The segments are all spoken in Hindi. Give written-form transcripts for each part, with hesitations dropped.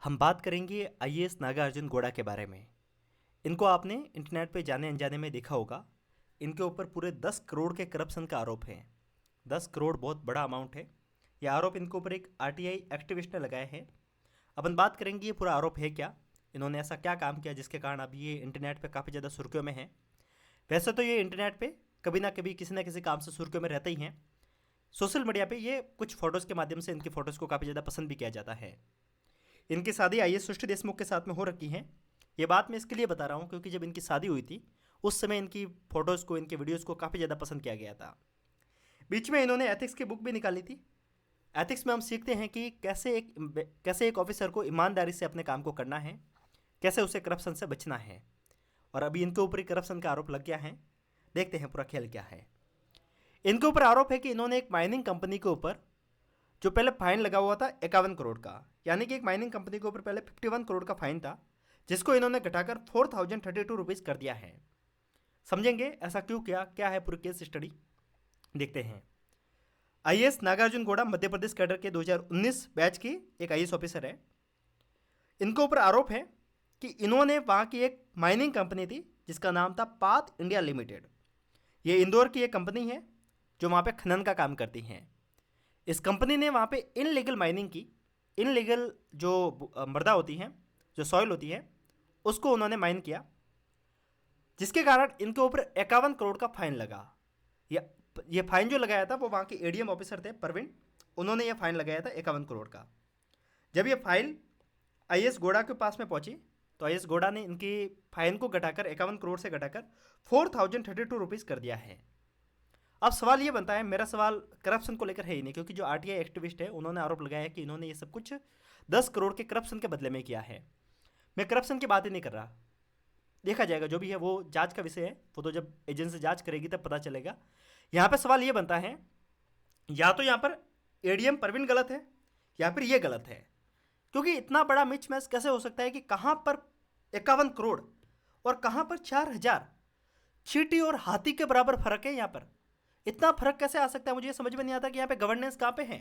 हम बात करेंगे आईएएस नागार्जुन गौड़ा के बारे में। इनको आपने इंटरनेट पे जाने अनजाने में देखा होगा। इनके ऊपर पूरे 10 करोड़ के करप्शन का आरोप है। 10 करोड़ बहुत बड़ा अमाउंट है। यह आरोप इनके ऊपर एक आरटीआई एक्टिविस्ट ने लगाए हैं। अपन बात करेंगे ये पूरा आरोप है क्या, इन्होंने ऐसा क्या काम किया जिसके कारण अब ये इंटरनेट पे काफ़ी ज़्यादा सुर्खियों में है। वैसे तो ये इंटरनेट पे कभी ना कभी किसी ना किसी काम से सुर्खियों में रहते ही हैं। सोशल मीडिया पे ये कुछ फ़ोटोज़ के माध्यम से इनकी फ़ोटोज़ को काफ़ी ज़्यादा पसंद भी किया जाता है। इनकी शादी आईएएस सृष्टि देशमुख के साथ में हो रखी है। ये बात मैं इसके लिए बता रहा हूँ क्योंकि जब इनकी शादी हुई थी उस समय इनकी फ़ोटोज़ को, इनके वीडियोज़ को काफ़ी ज़्यादा पसंद किया गया था। बीच में इन्होंने एथिक्स की बुक भी निकाली थी। एथिक्स में हम सीखते हैं कि कैसे एक ऑफिसर को ईमानदारी से अपने काम को करना है, कैसे उसे करप्शन से बचना है। और अभी इनके ऊपर ही करप्शन का आरोप लग गया है। देखते हैं पूरा खेल क्या है। इनके ऊपर आरोप है कि इन्होंने एक माइनिंग कंपनी के ऊपर जो पहले फाइन लगा हुआ था 51 करोड़ का, यानी कि एक माइनिंग कंपनी के ऊपर पहले 51 करोड़ का फाइन था, जिसको इन्होंने घटाकर 4032 रुपीज़ कर दिया है। समझेंगे ऐसा क्यों किया, क्या है पूरी केस स्टडी, देखते हैं। आईएएस नागार्जुन गौड़ा मध्य प्रदेश कैडर के 2019 बैच की एक आईएएस ऑफिसर है। इनके ऊपर आरोप है कि इन्होंने वहाँ की एक माइनिंग कंपनी थी जिसका नाम था पाथ इंडिया लिमिटेड। ये इंदौर की एक कंपनी है जो वहाँ पे खनन का काम करती है। इस कंपनी ने वहाँ पे इनलीगल माइनिंग की। इनलीगल जो मृदा होती है, जो सॉइल होती है, उसको उन्होंने माइन किया, जिसके कारण इनके ऊपर 51 करोड़ का फाइन लगा। ये फाइन जो लगाया था वो वहाँ के एडीएम ऑफिसर थे परवीन, उन्होंने ये फाइन लगाया था 51 करोड़ का। जब ये फाइल आईएएस गौड़ा के पास में पहुंची तो आईएएस गौड़ा ने इनकी फाइन को घटाकर 51 करोड़ से घटाकर 4032 रुपीज़ कर दिया है। अब सवाल ये बनता है, मेरा सवाल करप्शन को लेकर है ही नहीं, क्योंकि जो आरटीआई एक्टिविस्ट है उन्होंने आरोप लगाया है कि इन्होंने ये सब कुछ 10 करोड़ के करप्शन के बदले में किया है। मैं करप्शन की बात ही नहीं कर रहा, देखा जाएगा जो भी है वो जांच का विषय है, वो तो जब एजेंसी जांच करेगी तब पता चलेगा। यहाँ पर सवाल ये बनता है, या तो यहाँ पर एडीएम परवीन गलत है या फिर ये गलत है, क्योंकि इतना बड़ा मिच मैच कैसे हो सकता है कि कहाँ पर 51 करोड़ और कहाँ पर 4000। चींटी और हाथी के बराबर फर्क है। यहाँ पर इतना फर्क कैसे आ सकता है, मुझे समझ में नहीं आता कि यहाँ पे गवर्नेंस कहाँ पे है।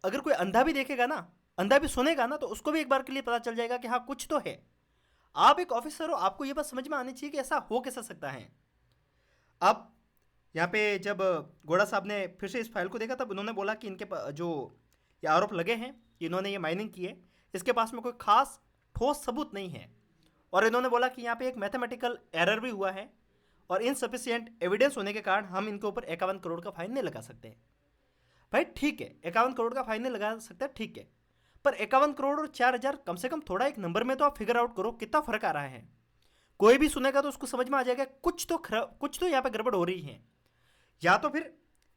अगर कोई अंधा भी देखेगा ना, अंधा भी सुनेगा ना, तो उसको भी एक बार के लिए पता चल जाएगा कि हाँ कुछ तो है। आप एक ऑफिसर हो, आपको ये बात समझ में आनी चाहिए कि ऐसा हो कैसे सकता है। अब यहाँ पे जब गौड़ा साहब ने फिर से इस फाइल को देखा तब उन्होंने बोला कि जो ये आरोप लगे हैं कि इन्होंने ये माइनिंग की है, इसके पास में कोई खास ठोस सबूत नहीं है। और इन्होंने बोला कि यहाँ पे एक मैथमेटिकल एरर भी हुआ है और इनसफिशियंट एविडेंस होने के कारण हम इनके ऊपर 51 करोड़ का फाइन नहीं लगा सकते। भाई ठीक है, 51 करोड़ का फाइन नहीं लगा सकते, ठीक है, पर 51 करोड़ और 4000, कम से कम थोड़ा एक नंबर में तो आप फिगर आउट करो कितना फर्क आ रहा है। कोई भी सुनेगा तो उसको समझ में आ जाएगा कुछ तो यहाँ पे गड़बड़ हो रही है। या तो फिर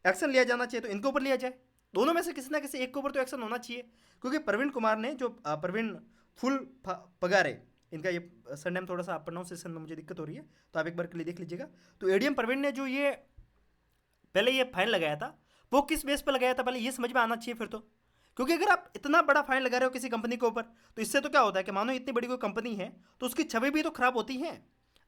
एक्शन लिया जाना चाहिए तो इनके ऊपर लिया जाए, दोनों में से किसी ना किसी एक के ऊपर तो एक्शन होना चाहिए। क्योंकि प्रवीण कुमार ने जो प्रवीण फुल पगारे, इनका ये सरनेम थोड़ा सा प्रोनाउंसिएशन में मुझे दिक्कत हो रही है, तो आप एक बार के लिए देख लीजिएगा। तो एडीएम प्रवीण ने जो ये पहले ये फाइन लगाया था वो किस बेस पर लगाया था, पहले ये समझ में आना चाहिए फिर तो। क्योंकि अगर आप इतना बड़ा फाइन लगा रहे हो किसी कंपनी के ऊपर, तो इससे तो क्या होता है कि मानो इतनी बड़ी कोई कंपनी है तो उसकी छवि भी तो खराब होती है।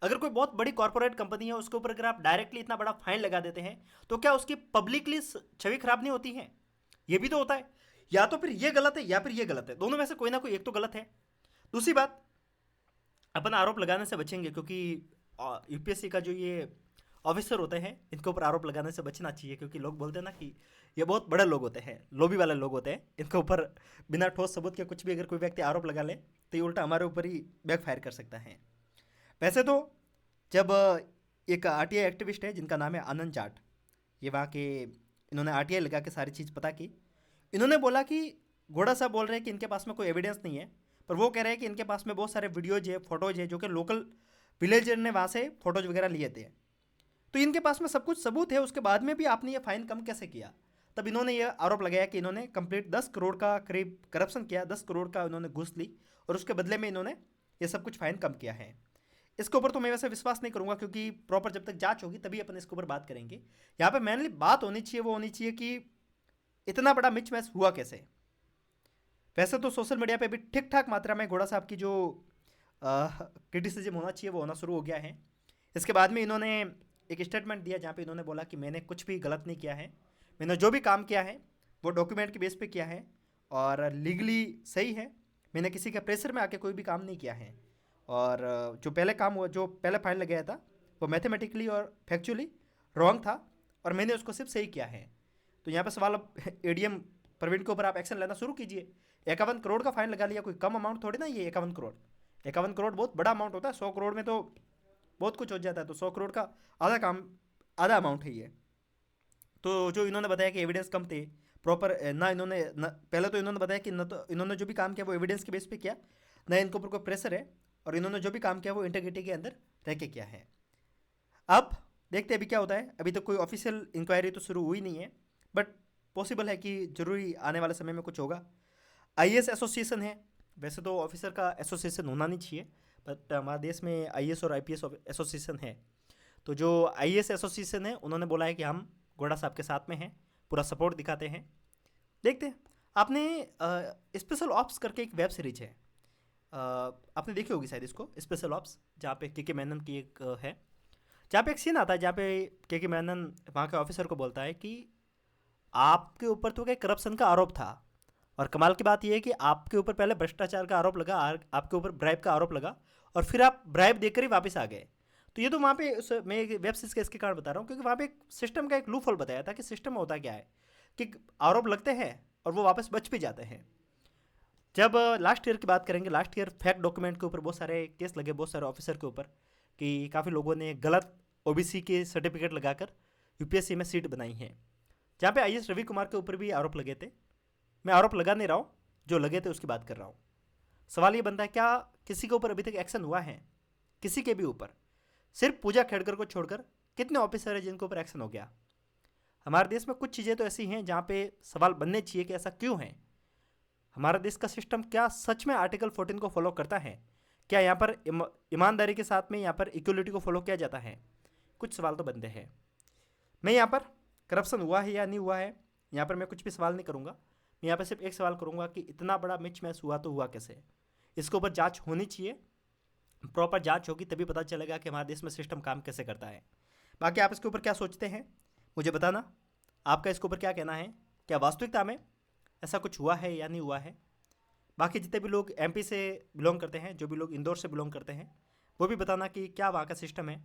अगर कोई बहुत बड़ी कॉर्पोरेट कंपनी है उसके ऊपर अगर आप डायरेक्टली इतना बड़ा फाइन लगा देते हैं तो क्या उसकी पब्लिकली छवि खराब नहीं होती है? ये भी तो होता है। या तो फिर ये गलत है या फिर ये गलत है, दोनों में से कोई ना कोई एक तो गलत है। दूसरी बात, अपन आरोप लगाने से बचेंगे क्योंकि यूपीएससी का जो ये ऑफिसर होते हैं इनके ऊपर आरोप लगाने से बचना चाहिए, क्योंकि लोग बोलते हैं ना कि ये बहुत बड़े लोग होते हैं, लोभी वाले लोग होते हैं, इनके ऊपर बिना ठोस सबूत के कुछ भी अगर कोई व्यक्ति आरोप लगा ले तो ये उल्टा हमारे ऊपर ही बैकफायर कर सकता है। वैसे तो जब एक आरटीआई एक्टिविस्ट है जिनका नाम है आनंद जाट, ये वहाँ के, इन्होंने आरटीआई लगा के सारी चीज़ पता की। इन्होंने बोला कि घोड़ा साहब बोल रहे हैं कि इनके पास में कोई एविडेंस नहीं है, पर वो कह रहे हैं कि इनके पास में बहुत सारे वीडियोज है, फोटोज है, जो कि लोकल विलेजर ने वहाँ से फोटोज वगैरह लिए थे। तो इनके पास में सब कुछ सबूत है, उसके बाद में भी आपने ये फाइन कम कैसे किया? तब इन्होंने ये आरोप लगाया कि इन्होंने कंप्लीट 10 करोड़ का करीब करप्शन किया, 10 करोड़ का इन्होंने घूस ली और उसके बदले में इन्होंने ये सब कुछ फाइन कम किया है। इसके ऊपर तो मैं वैसे विश्वास नहीं करूंगा, क्योंकि प्रॉपर जब तक जांच होगी तभी अपन इसके ऊपर बात करेंगे। यहाँ पे मेनली बात होनी चाहिए, वो होनी चाहिए कि इतना बड़ा मिच मैच हुआ कैसे। वैसे तो सोशल मीडिया पे भी ठीक ठाक मात्रा में घोड़ा साहब की जो क्रिटिसिज्म होना चाहिए वो होना शुरू हो गया है। इसके बाद में इन्होंने एक स्टेटमेंट दिया जहाँ पे इन्होंने बोला कि मैंने कुछ भी गलत नहीं किया है, मैंने जो भी काम किया है वो डॉक्यूमेंट के बेस पे किया है और लीगली सही है, मैंने किसी के प्रेशर में आके कोई भी काम नहीं किया है। और जो पहले काम हुआ, जो पहले फाइन लगाया था, वो मैथमेटिकली और फैक्चुअली रॉन्ग था और मैंने उसको सिर्फ सही किया है। तो यहाँ पर सवाल अब एडीएम प्रवीण के ऊपर आप एक्शन लेना शुरू कीजिए। 51 करोड़ का फाइन लगा लिया, कोई कम अमाउंट थोड़ी ना ये 51 करोड़। 51 करोड़ बहुत बड़ा अमाउंट होता है। 100 करोड़ में तो बहुत कुछ हो जाता है, तो 100 करोड़ का आधा काम, आधा अमाउंट है ये। तो जो इन्होंने बताया कि एविडेंस कम थे, प्रॉपर ना इन्होंने न, पहले तो इन्होंने बताया कि न तो इन्होंने जो भी काम किया वो एविडेंस के बेस पे किया, ना इनके ऊपर कोई प्रेशर है, और इन्होंने जो भी काम किया वो इंटेग्रिटी के अंदर रह के किया है। अब देखते हैं अभी क्या होता है। अभी तक कोई ऑफिशियल इंक्वायरी तो शुरू हुई नहीं है, बट पॉसिबल है कि जरूरी आने वाले समय में कुछ होगा। आईएएस एसोसिएशन है, वैसे तो ऑफिसर का एसोसिएशन होना नहीं चाहिए, बट हमारे देश में आईएएस और आईपीएस एसोसिएशन है। तो जो आईएएस एसोसिएशन है उन्होंने बोला है कि हम गोड़ा साहब के साथ में हैं, पूरा सपोर्ट दिखाते हैं। देखते हैं। आपने स्पेशल ऑप्स करके एक वेब सीरीज है, आपने देखी होगी शायद इसको, स्पेशल ऑप्स, जहाँ पे के मेनन की एक है, जहाँ पे एक सीन आता है जहाँ पे के मेनन वहाँ के ऑफिसर को बोलता है कि आपके ऊपर तो क्या करप्शन का आरोप था, और कमाल की बात यह है कि आपके ऊपर पहले भ्रष्टाचार का आरोप लगा, आपके ऊपर ब्राइब का आरोप लगा, और फिर आप ब्राइब देकर ही वापस आ गए। तो ये तो वहाँ पे मैं वेब सीरीज के इसके कारण बता रहा हूँ, क्योंकि वहाँ पे एक सिस्टम का एक लूप होल बताया था कि सिस्टम में होता क्या है कि आरोप लगते हैं और वो वापस बच भी जाते हैं। जब लास्ट ईयर की बात करेंगे, लास्ट ईयर फैक्ट डॉक्यूमेंट के ऊपर बहुत सारे केस लगे, बहुत सारे ऑफिसर के ऊपर, कि काफ़ी लोगों ने गलत ओबीसी के सर्टिफिकेट लगाकर यूपीएससी में सीट बनाई है, जहाँ पे आईएएस रवि कुमार के ऊपर भी आरोप लगे थे। मैं आरोप लगा नहीं रहा हूँ, जो लगे थे उसकी बात कर रहा हूँ। सवाल ये बनता है, क्या किसी के ऊपर अभी तक एक्शन हुआ है? किसी के भी ऊपर? सिर्फ पूजा खेड़कर को छोड़कर कितने ऑफिसर हैं जिनके ऊपर एक्शन हो गया? हमारे देश में कुछ चीज़ें तो ऐसी हैं जहाँ पे सवाल बनने चाहिए कि ऐसा क्यों है। हमारा देश का सिस्टम क्या सच में आर्टिकल 14 को फॉलो करता है? क्या यहाँ पर ईमानदारी के साथ में यहाँ पर इक्वलिटी को फॉलो किया जाता है? कुछ सवाल तो बनते हैं। मैं यहाँ पर करप्शन हुआ है या नहीं हुआ है, यहाँ पर मैं कुछ भी सवाल नहीं करूँगा। मैं यहाँ पर सिर्फ एक सवाल करूँगा कि इतना बड़ा मिच मैच हुआ तो हुआ कैसे? इसके ऊपर जांच होनी चाहिए, प्रॉपर जांच होगी तभी पता चलेगा कि हमारे देश में सिस्टम काम कैसे करता है। बाकी आप इसके ऊपर क्या सोचते हैं मुझे बताना, आपका इसके ऊपर क्या कहना है? क्या वास्तविकता में ऐसा कुछ हुआ है या नहीं हुआ है? बाकी जितने भी लोग एमपी से बिलोंग करते हैं, जो भी लोग इंदौर से बिलोंग करते हैं, वो भी बताना कि क्या वहाँ का सिस्टम है।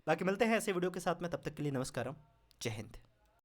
बाकी मिलते हैं ऐसे वीडियो के साथ में, तब तक के लिए नमस्कारम, जय हिंद।